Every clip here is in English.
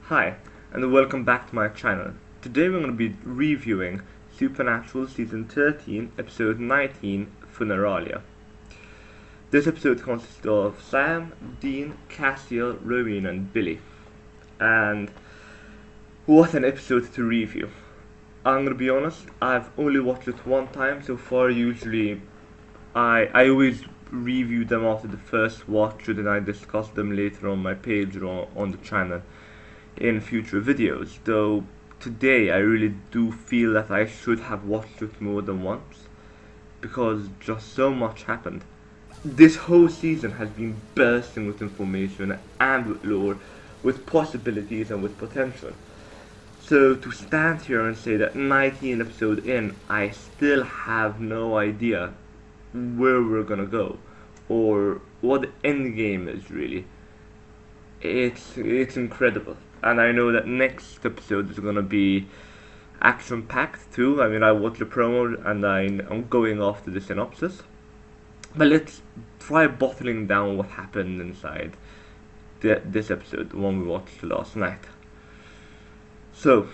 Hi, and welcome back to my channel. Today we're going to be reviewing Supernatural Season 13, Episode 19, Funeralia. This episode consists of Sam, Dean, Castiel, Rowena, and Billy. And what an episode to review. I'm going to be honest, I've only watched it one time so far. Usually I always review them after the first watch, and then I discuss them later on my page or on the channel in future videos, though today I really do feel that I should have watched it more than once because just so much happened. This whole season has been bursting with information and with lore, with possibilities and with potential. So to stand here and say that 19 episodes in, I still have no idea where we're gonna go or what the end game is really. It's incredible. And I know that next episode is gonna be action-packed too. I mean, I watched the promo and I'm going after the synopsis. But let's try bottling down what happened inside this episode, the one we watched last night. So,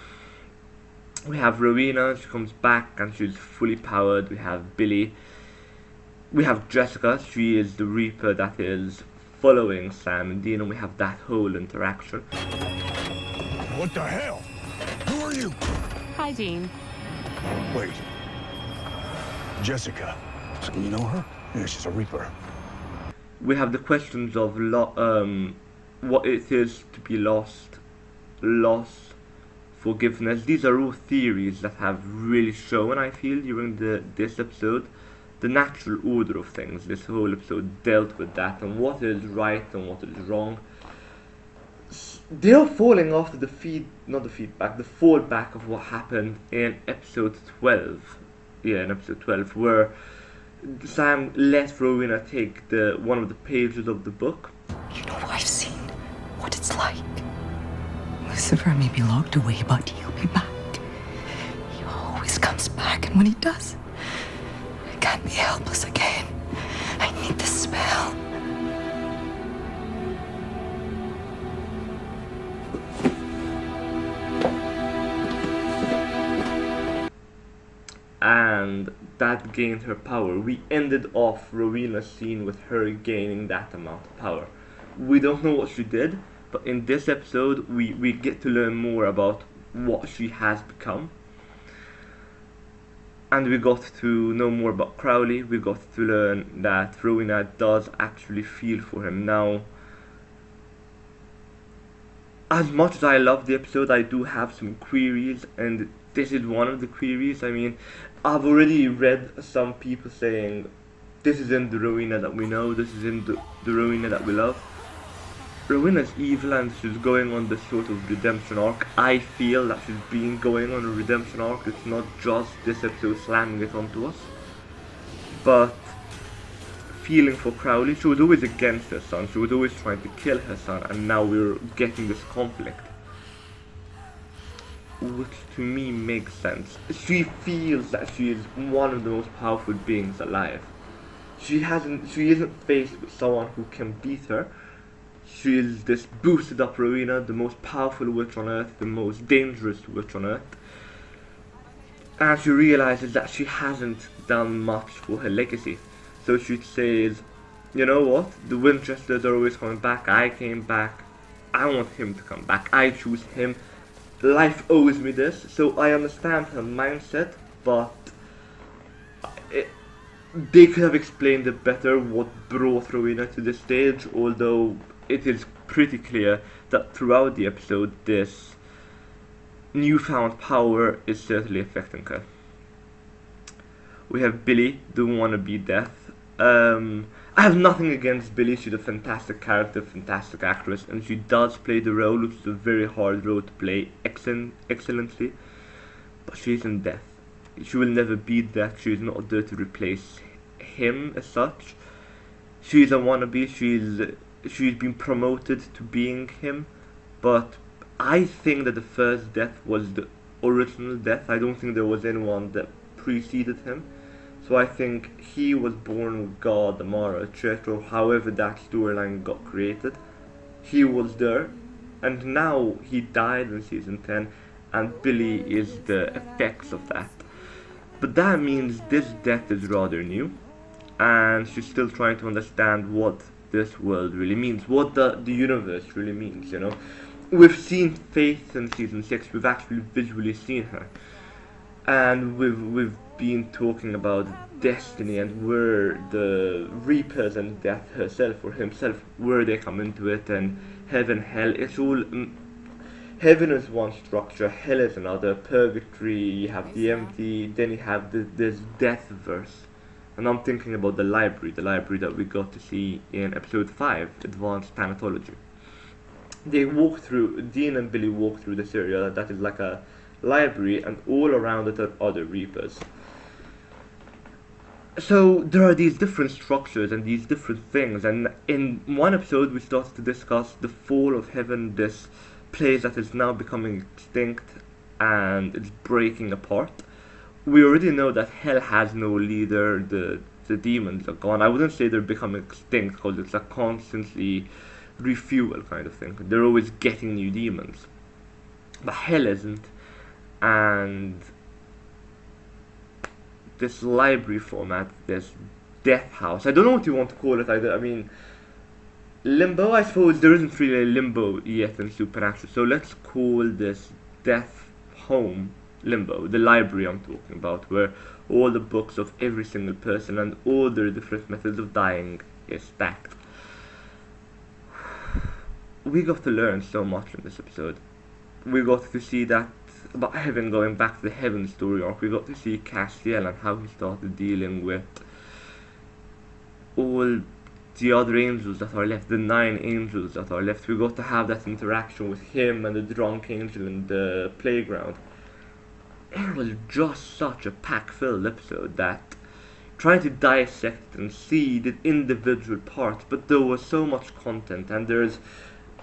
we have Rowena, she comes back and she's fully powered. We have Billy. We have Jessica, she is the Reaper that is following Sam and Dean, and we have that whole interaction. What the hell? Who are you? Hi, Dean. Wait. Jessica. So you know her? Yeah, she's a Reaper. We have the questions of what it is to be lost, loss, forgiveness. These are all theories that have really shown, I feel, during this episode, the natural order of things. This whole episode dealt with that and what is right and what is wrong. They are falling after the fallback of what happened in episode 12. Yeah, in episode 12, where Sam let Rowena take one of the pages of the book. You know, I've seen what it's like. Lucifer may be locked away, but he'll be back. He always comes back, and when he does, I can't be helpless again. I need the spell. And that gained her power. We ended off Rowena's scene with her gaining that amount of power. We don't know what she did, but in this episode we get to learn more about what she has become. And we got to know more about Crowley. We got to learn that Rowena does actually feel for him. Now, as much as I love the episode, I do have some queries, and this is one of the queries. I mean, I've already read some people saying this isn't the Rowena that we know, this isn't the Rowena that we love. Rowena's evil and she's going on this sort of redemption arc. I feel that she's been going on a redemption arc. It's not just this episode slamming it onto us. But feeling for Crowley, she was always against her son, she was always trying to kill her son, and now we're getting this conflict, which to me makes sense. She feels that she is one of the most powerful beings alive. She isn't faced with someone who can beat her. She is this boosted up Rowena, the most powerful witch on earth, the most dangerous witch on earth. And she realizes that she hasn't done much for her legacy. So she says, you know what, the Winchesters are always coming back, I came back, I want him to come back, I choose him. Life owes me this. So I understand her mindset, but they could have explained it better what brought Rowena to this stage, although it is pretty clear that throughout the episode this newfound power is certainly affecting her. We have Billy, the wannabe Death. I have nothing against Billy, she's a fantastic character, fantastic actress, and she does play the role, which is a very hard role to play excellently, but she's in Death. She will never be Death, she is not there to replace him as such. She's a wannabe, she's been promoted to being him, but I think that the first Death was the original Death. I don't think there was anyone that preceded him. So I think he was born with God, the Mara, etc., or however that storyline got created. He was there, and now he died in season 10, and Billy is the effects of that. But that means this death is rather new, and she's still trying to understand what this world really means, what the universe really means, you know. We've seen Faith in season 6, we've actually visually seen her. And we've been talking about destiny and where the Reapers and Death herself or himself, where they come into it, and heaven, hell, it's all... heaven is one structure, hell is another, purgatory, you have the empty, then you have this death verse. And I'm thinking about the library that we got to see in episode 5, Advanced Thanatology. They walk through, Dean and Billy walk through this area that is like a library, and all around it are other Reapers. So there are these different structures and these different things, and in one episode we started to discuss the fall of heaven, this place that is now becoming extinct and it's breaking apart. We already know that hell has no leader, the demons are gone. I wouldn't say they're becoming extinct because it's a constantly refuel kind of thing. They're always getting new demons. But hell isn't. And this library format, this death house, I don't know what you want to call it either. I mean, limbo, I suppose. There isn't really a limbo yet in Supernatural, so let's call this death home limbo, the library I'm talking about, where all the books of every single person and all their different methods of dying is stacked. We got to learn so much in this episode. We got to see that about heaven, going back to the heaven story arc. We got to see Castiel and how he started dealing with all the other angels that are left, the 9 angels that are left. We got to have that interaction with him and the drunk angel in the playground. It was just such a pack-filled episode that trying to dissect and see the individual parts, but there was so much content, and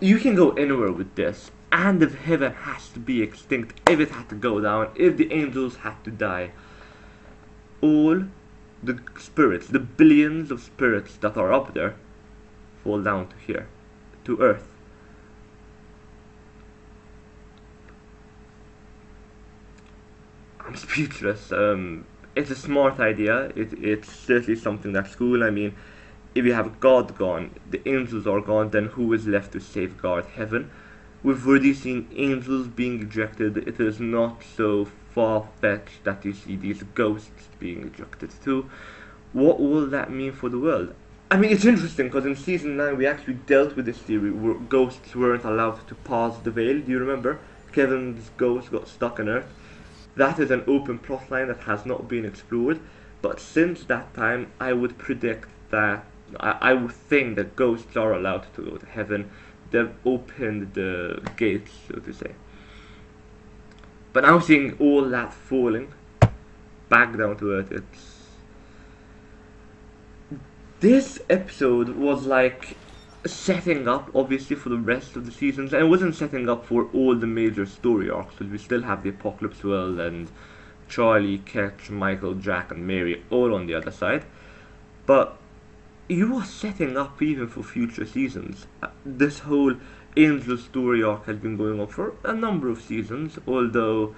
you can go anywhere with this. And if heaven has to be extinct, if it had to go down, if the angels had to die, all the spirits, the billions of spirits that are up there, fall down to here, to earth. I'm speechless. It's a smart idea. It's certainly something that's cool. I mean, if you have God gone, the angels are gone, then who is left to safeguard heaven? We've already seen angels being ejected. It is not so far-fetched that you see these ghosts being ejected too. What will that mean for the world? I mean, it's interesting because in season 9 we actually dealt with this theory where ghosts weren't allowed to pass the veil. Do you remember? Kevin's ghost got stuck on Earth. That is an open plotline that has not been explored. But since that time, I would predict that I would think that ghosts are allowed to go to heaven. They've opened the gates, so to say. But now seeing all that falling back down to earth, this episode was like setting up, obviously, for the rest of the seasons, and it wasn't setting up for all the major story arcs, because we still have the Apocalypse World and Charlie, Ketch, Michael, Jack, and Mary all on the other side. But you are setting up even for future seasons. This whole Angel story arc has been going on for a number of seasons, although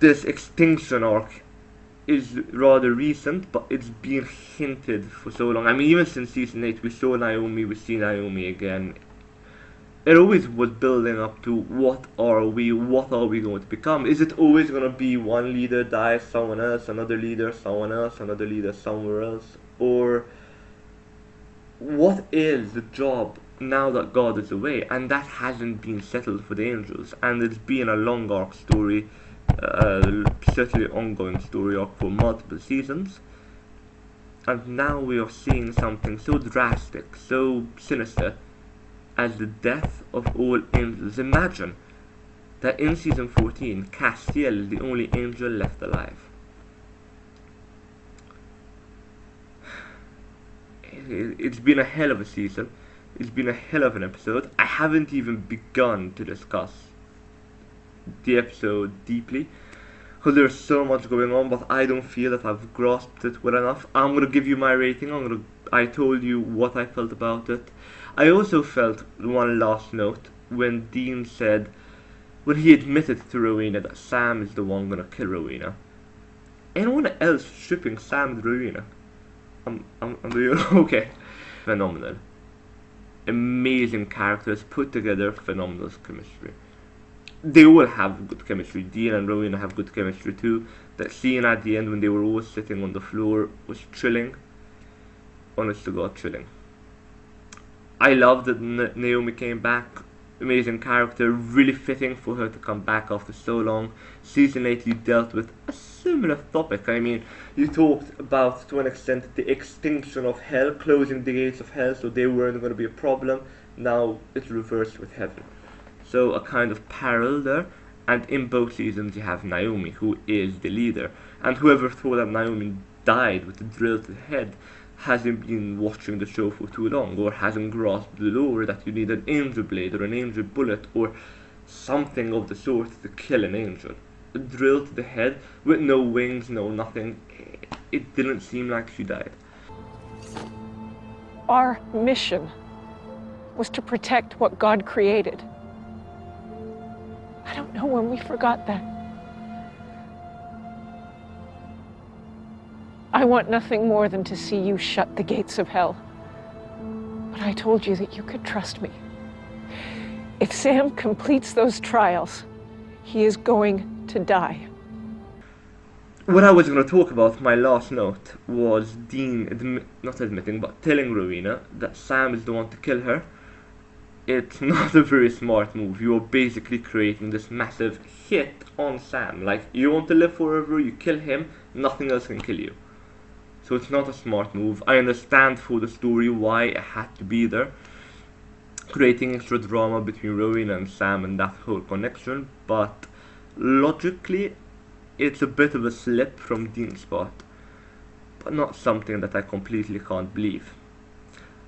this Extinction arc is rather recent, but it's been hinted for so long. I mean, even since season 8, we saw Naomi, we see Naomi again. It always was building up to what are we going to become? Is it always going to be one leader dies, someone else, another leader, someone else, another leader somewhere else? Or what is the job now that God is away? And that hasn't been settled for the angels, and it's been a long arc story, certainly ongoing story arc for multiple seasons. And now we are seeing something so drastic, so sinister, as the death of all angels. Imagine that in season 14, Castiel is the only angel left alive. It's been a hell of a season. It's been a hell of an episode. I haven't even begun to discuss the episode deeply, because there's so much going on, but I don't feel that I've grasped it well enough. I'm gonna give you my rating. I told you what I felt about it. I also felt one last note when Dean said, when he admitted to Rowena that Sam is the one gonna kill Rowena. Anyone else shipping Sam and Rowena? I'm doing okay. Phenomenal. Amazing characters put together, phenomenal chemistry. They all have good chemistry. Dean and Rowena have good chemistry too. That scene at the end when they were all sitting on the floor was chilling. Honest to God, chilling. I love that Naomi came back. Amazing character, really fitting for her to come back after so long. Season 8 you dealt with a similar topic. I mean, you talked about, to an extent, the extinction of hell, closing the gates of hell so they weren't going to be a problem. Now it's reversed with heaven. So a kind of parallel there. And in both seasons you have Naomi, who is the leader. And whoever thought that Naomi died with a drill to the head hasn't been watching the show for too long, or hasn't grasped the lore that you need an angel blade or an angel bullet or something of the sort to kill an angel. A drill to the head with no wings, no nothing. It didn't seem like she died. Our mission was to protect what God created. I don't know when we forgot that. I want nothing more than to see you shut the gates of hell. But I told you that you could trust me. If Sam completes those trials, he is going to die. What I was going to talk about, my last note, was Dean not admitting, but telling Rowena that Sam is the one to kill her. It's not a very smart move. You're basically creating this massive hit on Sam. Like, you want to live forever, you kill him, nothing else can kill you. So it's not a smart move. I understand for the story why it had to be there, creating extra drama between Rowena and Sam and that whole connection, but logically it's a bit of a slip from Dean's part, but not something that I completely can't believe.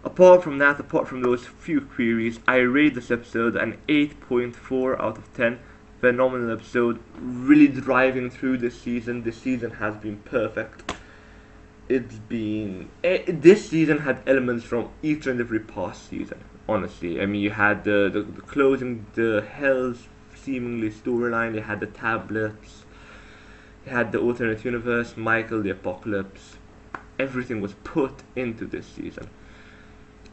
Apart from that, apart from those few queries, I rate this episode an 8.4 out of 10. Phenomenal episode, really driving through this season. This season has been perfect. This season had elements from each and every past season, honestly. I mean, you had the closing the Hell's seemingly storyline, you had the tablets, you had the alternate universe, Michael, the apocalypse. Everything was put into this season.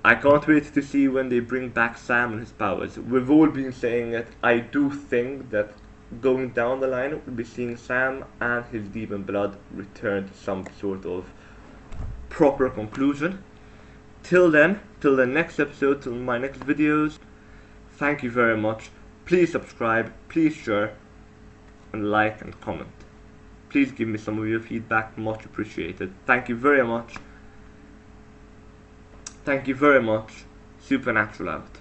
I can't wait to see when they bring back Sam and his powers. We've all been saying it. I do think that going down the line, we'll be seeing Sam and his demon blood return to some sort of proper conclusion. Till then, till the next episode, till my next videos, thank you very much. Please subscribe, please share, and like and comment. Please give me some of your feedback, much appreciated. Thank you very much. Thank you very much. Supernatural out.